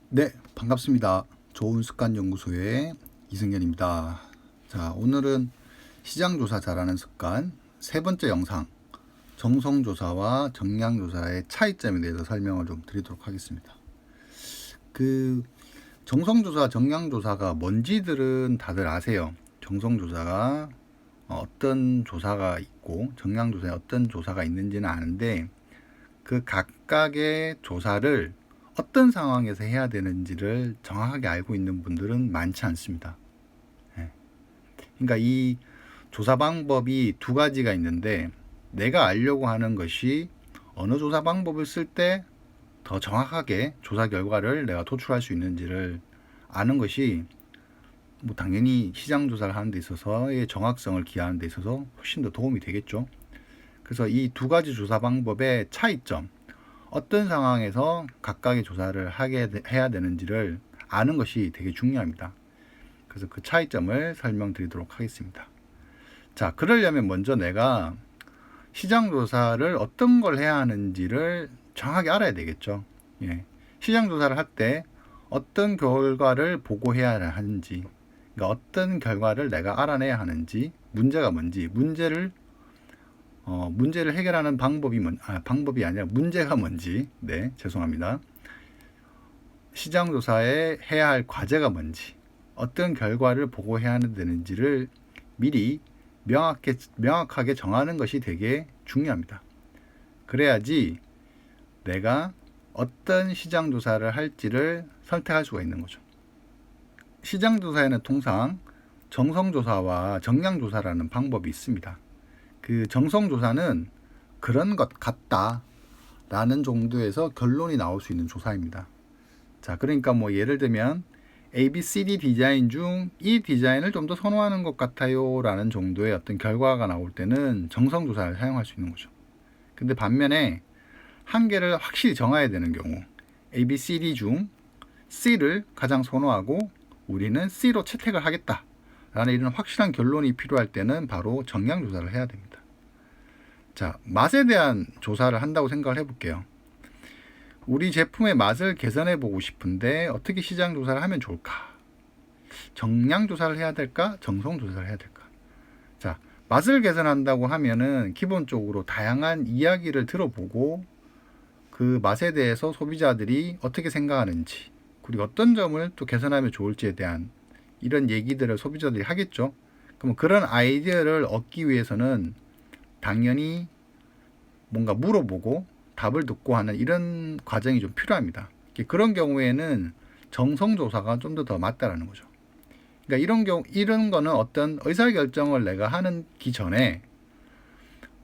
네, 반갑습니다. 좋은 습관 연구소의 이승현입니다. 자, 오늘은 시장조사 잘하는 습관 세 번째 영상, 정성조사와 정량조사의 차이점에 대해서 설명을 좀 드리도록 하겠습니다. 그 정성조사, 정량조사가 뭔지들은 다들 아세요. 정성조사가 어떤 조사가 있고 정량조사에 어떤 조사가 있는지는 아는데, 그 각각의 조사를 어떤 상황에서 해야 되는지를 정확하게 알고 있는 분들은 많지 않습니다. 예. 그러니까 이 조사 방법이 두 가지가 있는데, 내가 알려고 하는 것이 어느 조사 방법을 쓸 때 더 정확하게 조사 결과를 내가 도출할 수 있는지를 아는 것이 뭐 당연히 시장 조사를 하는 데 있어서의 정확성을 기하는 데 있어서 훨씬 더 도움이 되겠죠. 그래서 이 두 가지 조사 방법의 차이점, 어떤 상황에서 각각의 조사를 해야 되는지를 아는 것이 되게 중요합니다. 그래서 그 차이점을 설명드리도록 하겠습니다. 자, 그러려면 먼저 내가 시장 조사를 어떤 걸 해야 하는지를 정확하게 알아야 되겠죠. 예. 시장 조사를 할 때 어떤 결과를 보고해야 하는지, 그러니까 어떤 결과를 내가 알아내야 하는지, 문제가 뭔지, 문제를 해결하는 방법이 아니라 문제가 뭔지, 네, 죄송합니다. 시장 조사에 해야 할 과제가 뭔지, 어떤 결과를 보고해야 되는지를 미리 명확하게 정하는 것이 되게 중요합니다. 그래야지 내가 어떤 시장 조사를 할지를 선택할 수가 있는 거죠. 시장 조사에는 통상 정성 조사와 정량 조사라는 방법이 있습니다. 그 정성 조사는 그런 것 같다 라는 정도에서 결론이 나올 수 있는 조사입니다. 자, 그러니까 뭐 예를 들면 ABCD 디자인 중 이 디자인을 좀 더 선호하는 것 같아요 라는 정도의 어떤 결과가 나올 때는 정성 조사를 사용할 수 있는 거죠. 근데 반면에 한계를 확실히 정해야 되는 경우, ABCD 중 C를 가장 선호하고 우리는 C로 채택을 하겠다 라는 이런 확실한 결론이 필요할 때는 바로 정량 조사를 해야 됩니다. 자, 맛에 대한 조사를 한다고 생각을 해볼게요. 우리 제품의 맛을 개선해 보고 싶은데 어떻게 시장 조사를 하면 좋을까? 정량 조사를 해야 될까? 정성 조사를 해야 될까? 자, 맛을 개선한다고 하면은 기본적으로 다양한 이야기를 들어보고 그 맛에 대해서 소비자들이 어떻게 생각하는지, 그리고 어떤 점을 또 개선하면 좋을지에 대한 이런 얘기들을 소비자들이 하겠죠. 그럼 그런 아이디어를 얻기 위해서는 당연히 뭔가 물어보고 답을 듣고 하는 이런 과정이 좀 필요합니다. 그런 경우에는 정성조사가 좀 더 맞다라는 거죠. 그러니까 이런 거는 어떤 의사결정을 내가 하기 전에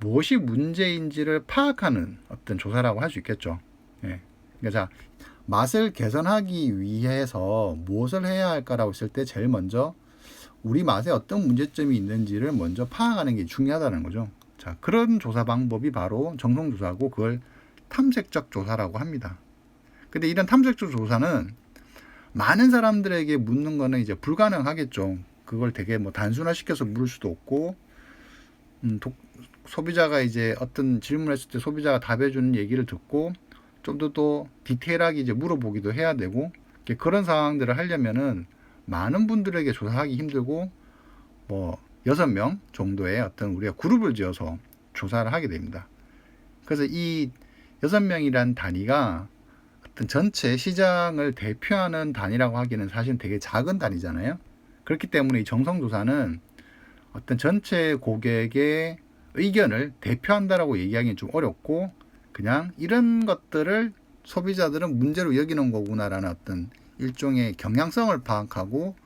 무엇이 문제인지를 파악하는 어떤 조사라고 할 수 있겠죠. 예. 그러니까 자, 맛을 개선하기 위해서 무엇을 해야 할까라고 했을 때 제일 먼저 우리 맛에 어떤 문제점이 있는지를 먼저 파악하는 게 중요하다는 거죠. 자, 그런 조사 방법이 바로 정성조사고, 그걸 탐색적 조사라고 합니다. 근데 이런 탐색적 조사는 많은 사람들에게 묻는 거는 이제 불가능하겠죠. 그걸 되게 뭐 단순화시켜서 물을 수도 없고, 소비자가 이제 어떤 질문을 했을 때 소비자가 답해주는 얘기를 듣고 좀 더 디테일하게 이제 물어보기도 해야 되고, 그런 상황들을 하려면은 많은 분들에게 조사하기 힘들고, 뭐 6명 정도의 어떤 우리가 그룹을 지어서 조사를 하게 됩니다. 그래서 이 6명이란 단위가 어떤 전체 시장을 대표하는 단위라고 하기는 사실 되게 작은 단위잖아요. 그렇기 때문에 이 정성조사는 어떤 전체 고객의 의견을 대표한다라고 얘기하기는 좀 어렵고, 그냥 이런 것들을 소비자들은 문제로 여기는 거구나라는 어떤 일종의 경향성을 파악하고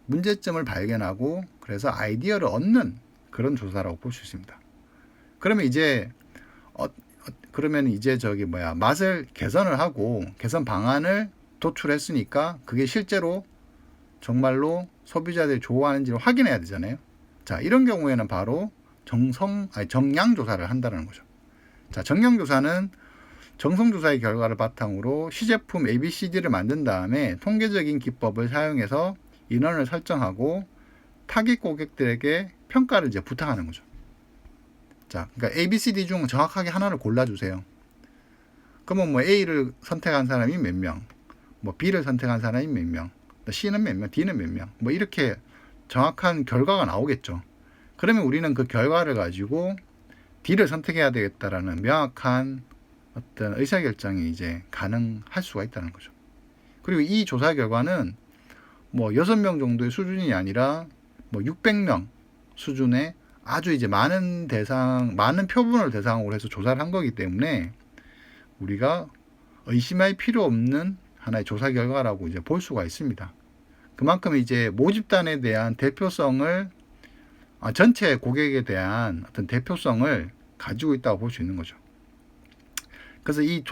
문제점을 발견하고 그래서 아이디어를 얻는 그런 조사라고 볼 수 있습니다. 그러면 이제 맛을 개선을 하고 개선 방안을 도출했으니까 그게 실제로 정말로 소비자들이 좋아하는지를 확인해야 되잖아요. 자, 이런 경우에는 바로 정량 조사를 한다는 거죠. 자, 정량 조사는 정성 조사의 결과를 바탕으로 시제품 ABCD를 만든 다음에 통계적인 기법을 사용해서 인원을 설정하고 타깃 고객들에게 평가를 이제 부탁하는 거죠. 자, 그러니까 ABCD 중 정확하게 하나를 골라주세요. 그러면 뭐 A를 선택한 사람이 몇 명, 뭐 B를 선택한 사람이 몇 명, C는 몇 명, D는 몇 명, 뭐 이렇게 정확한 결과가 나오겠죠. 그러면 우리는 그 결과를 가지고 D를 선택해야 되겠다라는 명확한 어떤 의사결정이 이제 가능할 수가 있다는 거죠. 그리고 이 조사 결과는 뭐 6명 정도의 수준이 아니라 뭐 600명 수준의 아주 이제 많은 표본을 대상으로 해서 조사를 한 거기 때문에 우리가 의심할 필요 없는 하나의 조사 결과라고 이제 볼 수가 있습니다. 그만큼 이제 모집단에 대한 대표성을 전체 고객에 대한 어떤 대표성을 가지고 있다고 볼 수 있는 거죠. 그래서 이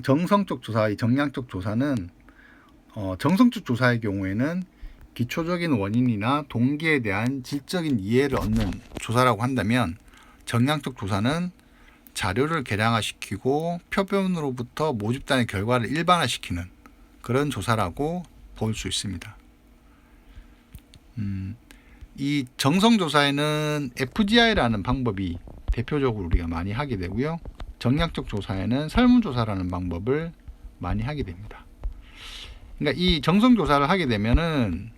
정성적 조사, 이 정량적 조사는 정성적 조사의 경우에는 기초적인 원인이나 동기에 대한 질적인 이해를 얻는 조사라고 한다면, 정량적 조사는 자료를 개량화시키고 표본으로부터 모집단의 결과를 일반화시키는 그런 조사라고 볼 수 있습니다. 이 정성조사에는 FGI라는 방법이 대표적으로 우리가 많이 하게 되고요. 정량적 조사에는 설문조사라는 방법을 많이 하게 됩니다. 그러니까 이 정성조사를 하게 되면은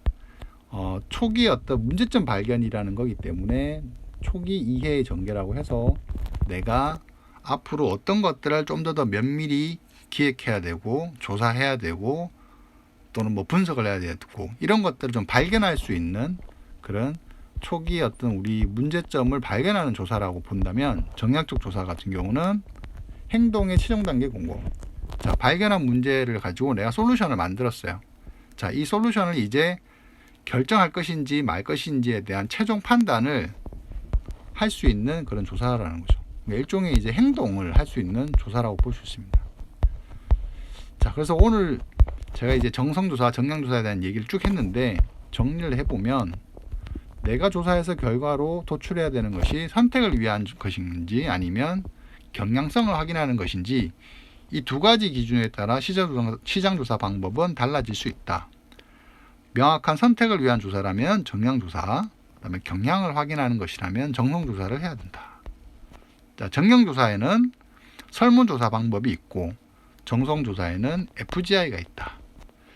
초기 어떤 문제점 발견이라는 거기 때문에 초기 이해의 전개라고 해서 내가 앞으로 어떤 것들을 좀 더 면밀히 기획해야 되고 조사해야 되고 또는 뭐 분석을 해야 되고 이런 것들을 좀 발견할 수 있는 그런 초기 어떤 우리 문제점을 발견하는 조사라고 본다면, 정량적 조사 같은 경우는 행동의 최종 단계 공고. 자, 발견한 문제를 가지고 내가 솔루션을 만들었어요. 자, 이 솔루션을 이제 결정할 것인지 말 것인지에 대한 최종 판단을 할 수 있는 그런 조사라는 거죠. 일종의 이제 행동을 할 수 있는 조사라고 볼 수 있습니다. 자, 그래서 오늘 제가 이제 정성조사, 정량조사에 대한 얘기를 쭉 했는데, 정리를 해보면 내가 조사해서 결과로 도출해야 되는 것이 선택을 위한 것인지 아니면 경량성을 확인하는 것인지, 이 두 가지 기준에 따라 시장조사 방법은 달라질 수 있다. 명확한 선택을 위한 조사라면 정량조사, 그다음에 경향을 확인하는 것이라면 정성조사를 해야 된다. 자, 정량조사에는 설문조사 방법이 있고 정성조사에는 FGI가 있다.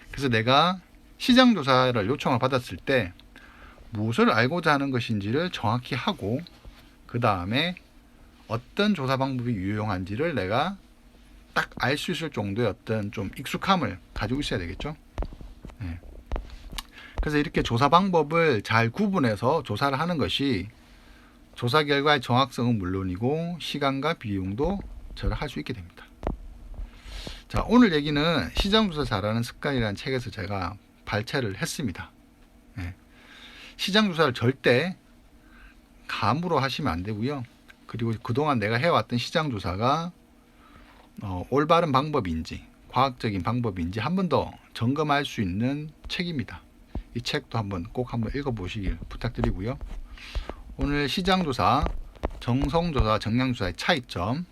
그래서 내가 시장조사를 요청을 받았을 때 무엇을 알고자 하는 것인지를 정확히 하고, 그 다음에 어떤 조사 방법이 유용한지를 내가 딱 알 수 있을 정도의 어떤 좀 익숙함을 가지고 있어야 되겠죠. 네. 그래서 이렇게 조사 방법을 잘 구분해서 조사를 하는 것이 조사 결과의 정확성은 물론이고 시간과 비용도 절약할 수 있게 됩니다. 자, 오늘 얘기는 시장조사 잘하는 습관이라는 책에서 제가 발췌를 했습니다. 네. 시장조사를 절대 감으로 하시면 안 되고요. 그리고 그동안 내가 해왔던 시장조사가 올바른 방법인지 과학적인 방법인지 한 번 더 점검할 수 있는 책입니다. 이 책도 한번 읽어보시길 부탁드리고요. 오늘 시장조사, 정성조사, 정량조사의 차이점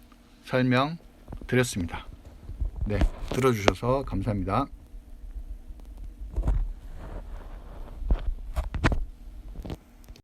설명드렸습니다. 네, 들어주셔서 감사합니다.